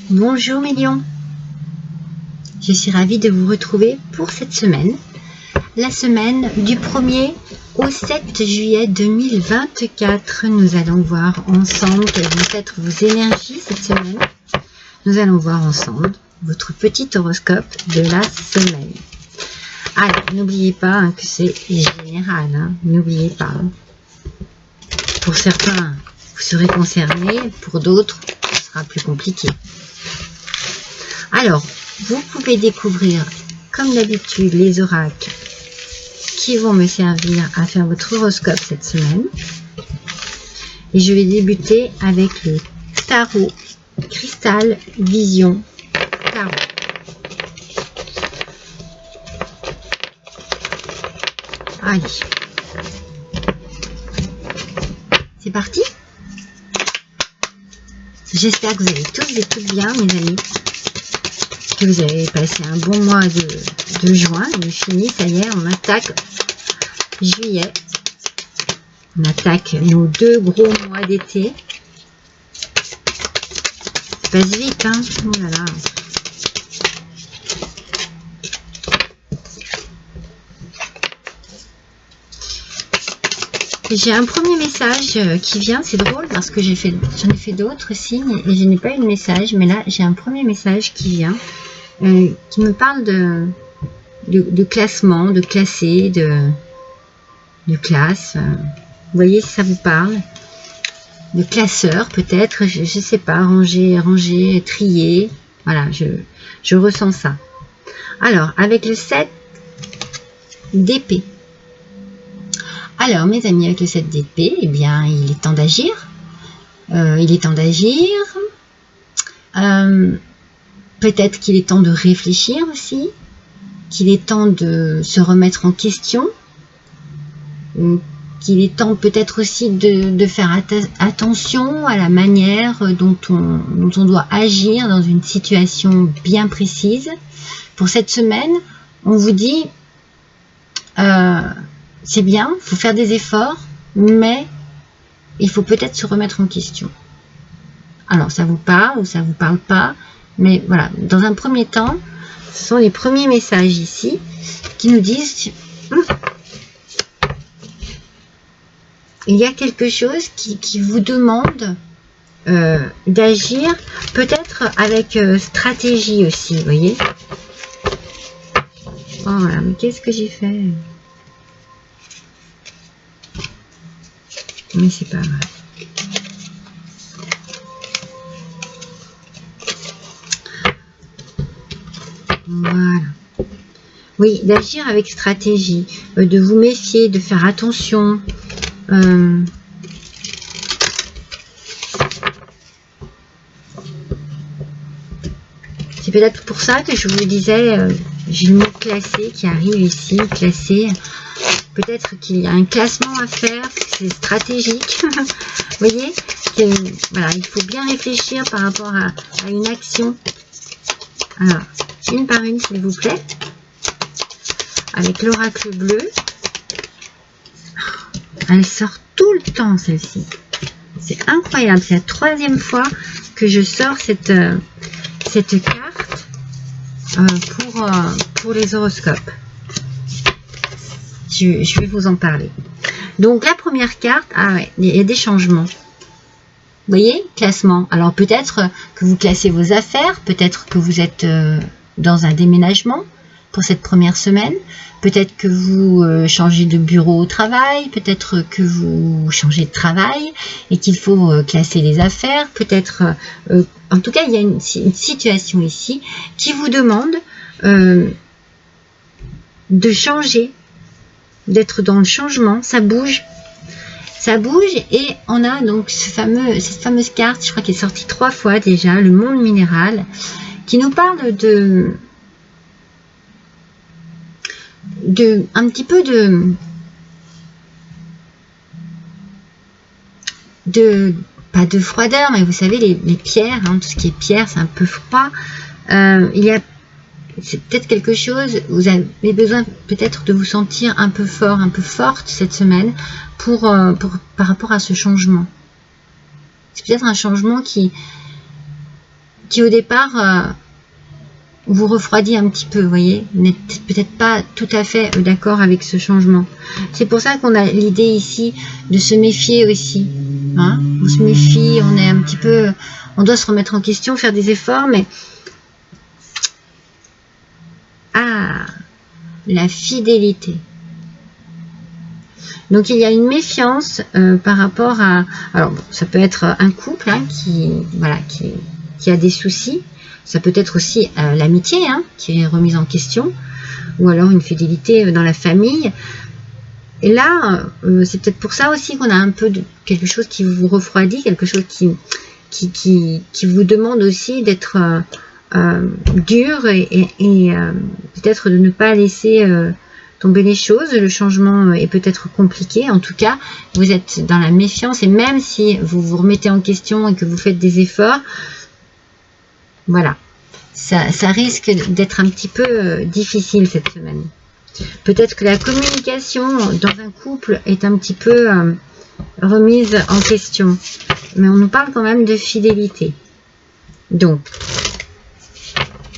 Bonjour mes lions, je suis ravie de vous retrouver pour cette semaine, la semaine du 1er au 7 juillet 2024. Nous allons voir ensemble quelles vont être vos énergies cette semaine. Nous allons voir ensemble votre petit horoscope de la semaine. Alors, n'oubliez pas que c'est général, n'oubliez pas. Pour certains, vous serez concernés, pour d'autres, ce sera plus compliqué. Alors, vous pouvez découvrir, comme d'habitude, les oracles qui vont me servir à faire votre horoscope cette semaine. Et je vais débuter avec le tarot Cristal Vision Tarot. Allez, c'est parti. J'espère que vous allez tous et toutes bien, mes amis, que vous avez passé un bon mois de juin. On est fini, ça y est, on attaque juillet. On attaque nos 2 gros mois d'été. Ça passe vite, hein. Oh là là. J'ai un premier message qui vient, c'est drôle parce que j'en ai fait d'autres signes et je n'ai pas eu de message, mais là j'ai un premier message qui vient, qui me parle de classement, de classer, de classe. Vous voyez si ça vous parle, de classeur peut-être, je ne sais pas, ranger, trier, voilà, je ressens ça. Alors, avec le 7 d'épée. Alors, mes amis, avec le 7 d'épée, eh bien, il est temps d'agir. Il est temps d'agir. Peut-être qu'il est temps de réfléchir aussi. Qu'il est temps de se remettre en question. Qu'il est temps peut-être aussi de faire attention à la manière dont on doit agir dans une situation bien précise. Pour cette semaine, on vous dit... c'est bien, il faut faire des efforts, mais il faut peut-être se remettre en question. Alors, ça vous parle ou ça vous parle pas, mais voilà, dans un premier temps, ce sont les premiers messages ici qui nous disent il y a quelque chose qui vous demande d'agir, peut-être avec stratégie aussi, vous voyez. Oh là, mais qu'est-ce que j'ai fait ? Mais c'est pas grave. Voilà. Oui, d'agir avec stratégie, de vous méfier, de faire attention. C'est peut-être pour ça que je vous disais, j'ai le mot classé qui arrive ici, classé. Peut-être qu'il y a un classement à faire, c'est stratégique. Vous voyez, voilà, il faut bien réfléchir par rapport à une action. Alors, une par une, s'il vous plaît. Avec l'oracle bleu. Elle sort tout le temps, celle-ci. C'est incroyable. C'est la 3e fois que je sors cette carte pour les horoscopes. Je vais vous en parler. Donc la première carte, ah ouais, il y a des changements. Vous voyez, classement. Alors peut-être que vous classez vos affaires, peut-être que vous êtes dans un déménagement pour cette première semaine, peut-être que vous changez de bureau au travail, peut-être que vous changez de travail et qu'il faut classer les affaires, peut-être... en tout cas, il y a une situation ici qui vous demande de changer, d'être dans le changement, ça bouge et on a donc cette fameuse carte, je crois qu'elle est sortie 3 fois déjà, le monde minéral, qui nous parle un petit peu pas de froideur, mais vous savez les pierres, hein, tout ce qui est pierre, c'est un peu froid. C'est peut-être quelque chose, vous avez besoin peut-être de vous sentir un peu fort, un peu forte cette semaine par rapport à ce changement. C'est peut-être un changement qui qui au départ vous refroidit un petit peu, vous voyez, vous n'êtes peut-être pas tout à fait d'accord avec ce changement. C'est pour ça qu'on a l'idée ici de se méfier aussi. Hein, on se méfie, on est un petit peu, on doit se remettre en question, faire des efforts, mais la fidélité. Donc il y a une méfiance par rapport à, alors bon, ça peut être un couple hein, qui a des soucis. Ça peut être aussi l'amitié hein, qui est remise en question, ou alors une fidélité dans la famille. Et là, c'est peut-être pour ça aussi qu'on a un peu de quelque chose qui vous refroidit, quelque chose qui vous demande aussi d'être dur et peut-être de ne pas laisser tomber les choses. Le changement est peut-être compliqué. En tout cas, vous êtes dans la méfiance et même si vous vous remettez en question et que vous faites des efforts, voilà, ça risque d'être un petit peu difficile cette semaine. Peut-être que la communication dans un couple est un petit peu remise en question. Mais on nous parle quand même de fidélité. Donc,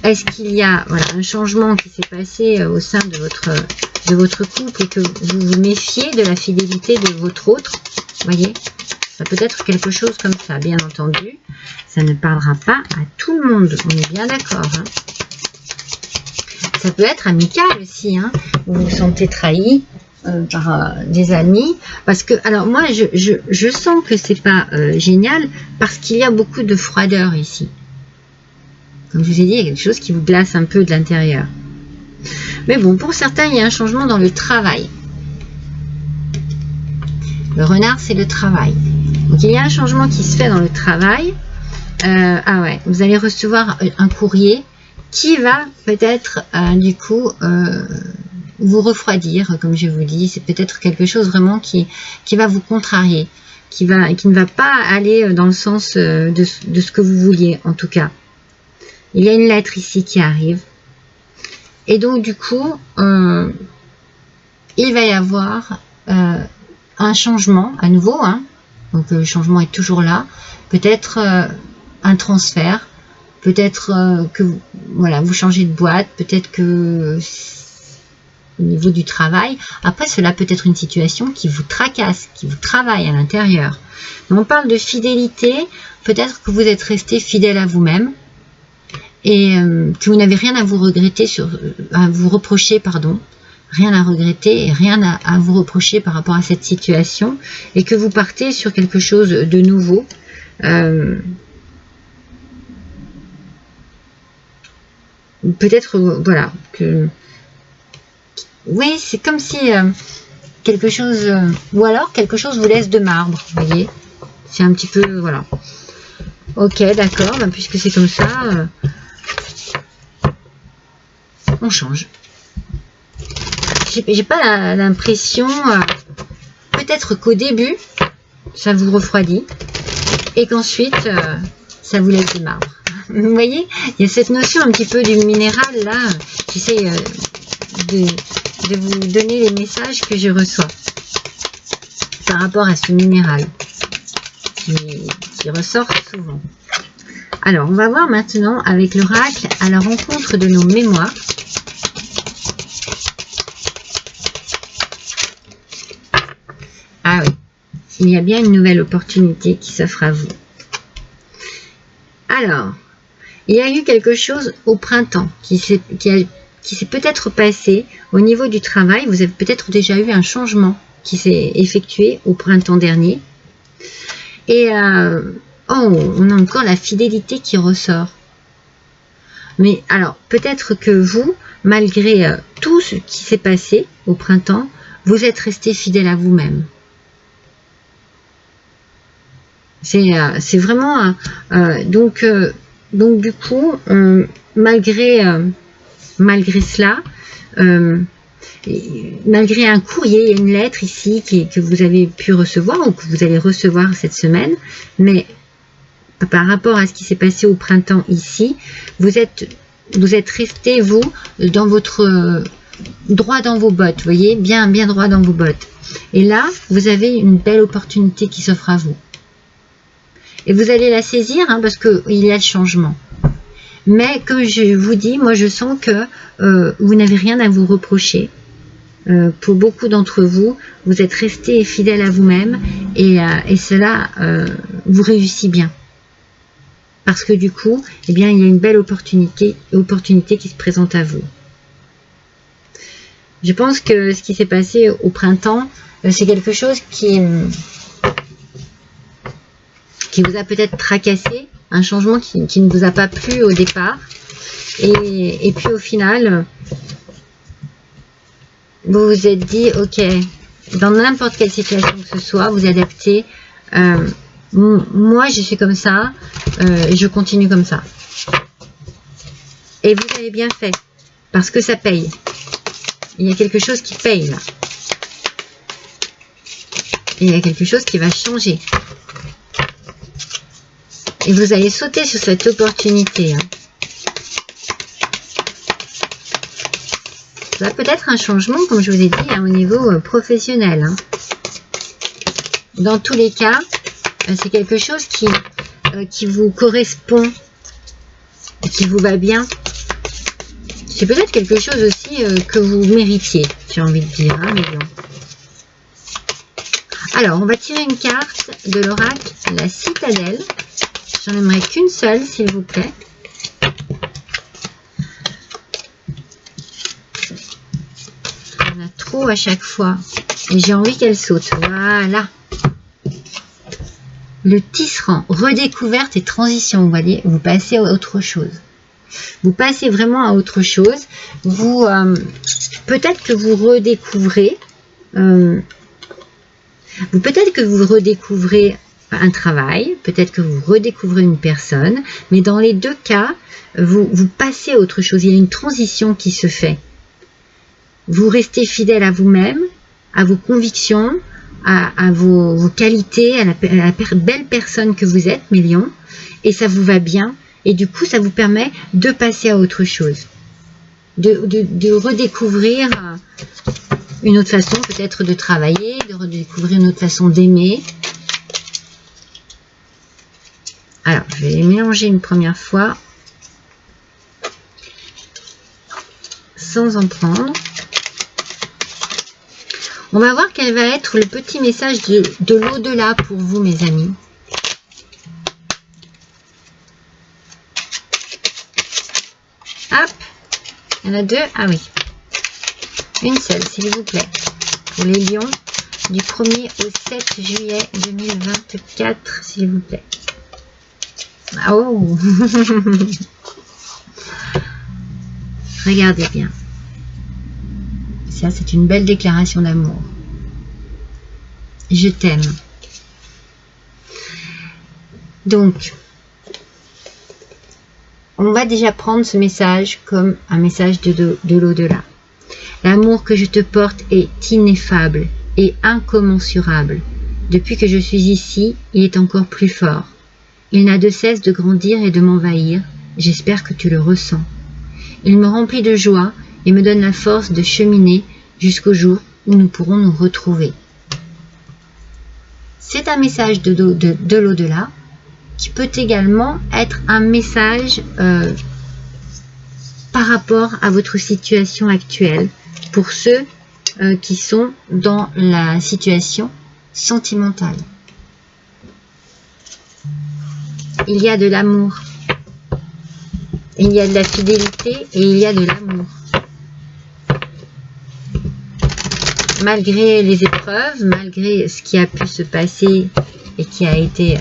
est-ce qu'il y a voilà, un changement qui s'est passé au sein de votre couple et que vous vous méfiez de la fidélité de votre autre? Vous voyez, ça peut être quelque chose comme ça, bien entendu. Ça ne parlera pas à tout le monde, on est bien d'accord. Hein. Ça peut être amical aussi, hein. Vous vous sentez trahi par des amis. Parce que, alors moi, je sens que c'est pas génial parce qu'il y a beaucoup de froideur ici. Comme je vous ai dit, il y a quelque chose qui vous glace un peu de l'intérieur. Mais bon, pour certains, il y a un changement dans le travail. Le renard, c'est le travail. Donc, il y a un changement qui se fait dans le travail. Ah ouais, vous allez recevoir un courrier qui va peut-être, du coup, vous refroidir, comme je vous dis. C'est peut-être quelque chose vraiment qui va vous contrarier, qui ne va pas aller dans le sens de ce que vous vouliez, en tout cas. Il y a une lettre ici qui arrive. Et donc, du coup, il va y avoir un changement à nouveau. Hein. Donc, le changement est toujours là. Peut-être un transfert. Peut-être que voilà, vous changez de boîte. Peut-être que au niveau du travail. Après, cela peut être une situation qui vous tracasse, qui vous travaille à l'intérieur. On parle de fidélité. Peut-être que vous êtes resté fidèle à vous-même. Et que vous n'avez rien à vous regretter, à vous reprocher, pardon, rien à regretter et rien à vous reprocher par rapport à cette situation, et que vous partez sur quelque chose de nouveau. Peut-être, voilà, que oui, c'est comme si quelque chose, ou alors quelque chose vous laisse de marbre, vous voyez, c'est un petit peu, voilà. Ok, d'accord, ben, puisque c'est comme ça. On change. J'ai pas l'impression, peut-être qu'au début, ça vous refroidit et qu'ensuite, ça vous laisse de marbre. Vous voyez, il y a cette notion un petit peu du minéral là. J'essaie de vous donner les messages que je reçois par rapport à ce minéral qui ressort souvent. Alors, on va voir maintenant avec l'oracle à la rencontre de nos mémoires. Ah oui, il y a bien une nouvelle opportunité qui s'offre à vous. Alors, il y a eu quelque chose au printemps qui s'est peut-être passé au niveau du travail. Vous avez peut-être déjà eu un changement qui s'est effectué au printemps dernier. Et on a encore la fidélité qui ressort. Mais alors, peut-être que vous, malgré tout ce qui s'est passé au printemps, vous êtes resté fidèle à vous-même. C'est vraiment donc du coup malgré cela, malgré un courrier, une lettre ici que vous avez pu recevoir ou que vous allez recevoir cette semaine, mais par rapport à ce qui s'est passé au printemps ici, vous êtes resté vous dans votre droit dans vos bottes, vous voyez, bien droit dans vos bottes. Et là, vous avez une belle opportunité qui s'offre à vous. Et vous allez la saisir hein, parce qu'il y a le changement. Mais comme je vous dis, moi je sens que vous n'avez rien à vous reprocher. Pour beaucoup d'entre vous, vous êtes restés fidèles à vous-même et cela vous réussit bien. Parce que du coup, eh bien, il y a une belle opportunité qui se présente à vous. Je pense que ce qui s'est passé au printemps, c'est quelque chose qui vous a peut-être tracassé, un changement qui ne vous a pas plu au départ. Et puis au final, vous vous êtes dit, ok, dans n'importe quelle situation que ce soit, vous adaptez. Moi, je suis comme ça, je continue comme ça. Et vous avez bien fait, parce que ça paye. Il y a quelque chose qui paye là. Et il y a quelque chose qui va changer. Et vous allez sauter sur cette opportunité. Hein. Ça va peut-être un changement, comme je vous ai dit, hein, au niveau professionnel. Hein. Dans tous les cas, c'est quelque chose qui vous correspond, qui vous va bien. C'est peut-être quelque chose aussi que vous méritiez, j'ai envie de dire, hein, mais bon. Alors, on va tirer une carte de l'oracle, la citadelle. J'en aimerais qu'une seule, s'il vous plaît. Il y en a trop à chaque fois. Et j'ai envie qu'elle saute. Voilà. Le tisserand, redécouverte et transition. Vous voyez, vous passez à autre chose. Vous passez vraiment à autre chose. Vous, peut-être que vous redécouvrez, peut-être que vous redécouvrez un travail, peut-être que vous redécouvrez une personne, mais dans les deux cas, vous passez à autre chose. Il y a une transition qui se fait. Vous restez fidèle à vous-même, à vos convictions, à vos qualités, à la belle personne que vous êtes, mes lions, et ça vous va bien. Et du coup, ça vous permet de passer à autre chose, de redécouvrir une autre façon peut-être de travailler, de redécouvrir une autre façon d'aimer. Alors, je vais les mélanger une première fois, sans en prendre. On va voir quel va être le petit message de l'au-delà pour vous, mes amis. Hop, il y en a deux. Ah oui, une seule, s'il vous plaît. Pour les lions, du 1er au 7 juillet 2024, s'il vous plaît. Oh regardez bien. Ça, c'est une belle déclaration d'amour. Je t'aime. Donc, on va déjà prendre ce message comme un message de l'au-delà. L'amour que je te porte est ineffable et incommensurable. Depuis que je suis ici, il est encore plus fort. Il n'a de cesse de grandir et de m'envahir. J'espère que tu le ressens. Il me remplit de joie et me donne la force de cheminer jusqu'au jour où nous pourrons nous retrouver. C'est un message de l'au-delà qui peut également être un message par rapport à votre situation actuelle pour ceux qui sont dans la situation sentimentale. Il y a de l'amour, il y a de la fidélité et il y a de l'amour. Malgré les épreuves, malgré ce qui a pu se passer et qui a été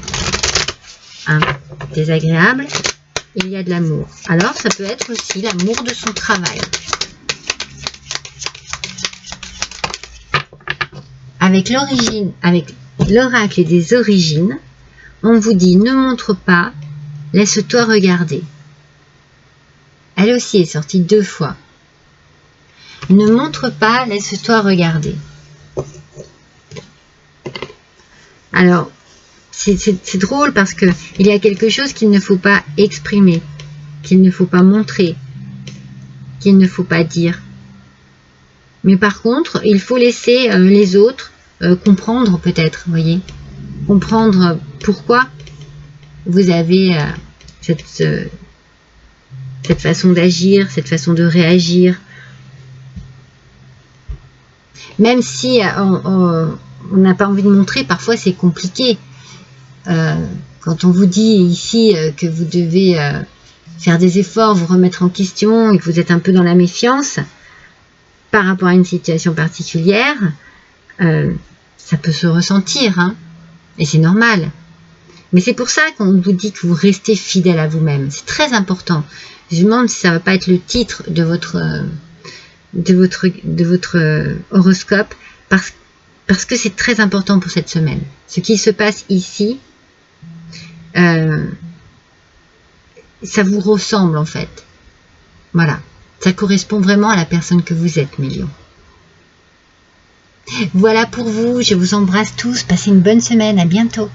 désagréable, il y a de l'amour. Alors, ça peut être aussi l'amour de son travail. Avec l'oracle des origines, on vous dit ne montre pas, laisse-toi regarder. Elle aussi est sortie 2 fois. Ne montre pas, laisse-toi regarder. Alors, c'est drôle parce que il y a quelque chose qu'il ne faut pas exprimer, qu'il ne faut pas montrer, qu'il ne faut pas dire. Mais par contre, il faut laisser les autres comprendre peut-être, vous voyez, comprendre pourquoi vous avez cette façon d'agir, cette façon de réagir. Même si on n'a pas envie de montrer, parfois c'est compliqué. Quand on vous dit ici que vous devez faire des efforts, vous remettre en question et que vous êtes un peu dans la méfiance par rapport à une situation particulière, ça peut se ressentir, hein, et c'est normal. Mais c'est pour ça qu'on vous dit que vous restez fidèle à vous-même. C'est très important. Je me demande si ça ne va pas être le titre de votre horoscope, parce que c'est très important pour cette semaine. Ce qui se passe ici, ça vous ressemble en fait. Voilà. Ça correspond vraiment à la personne que vous êtes, mes lions. Voilà pour vous. Je vous embrasse tous. Passez une bonne semaine. À bientôt.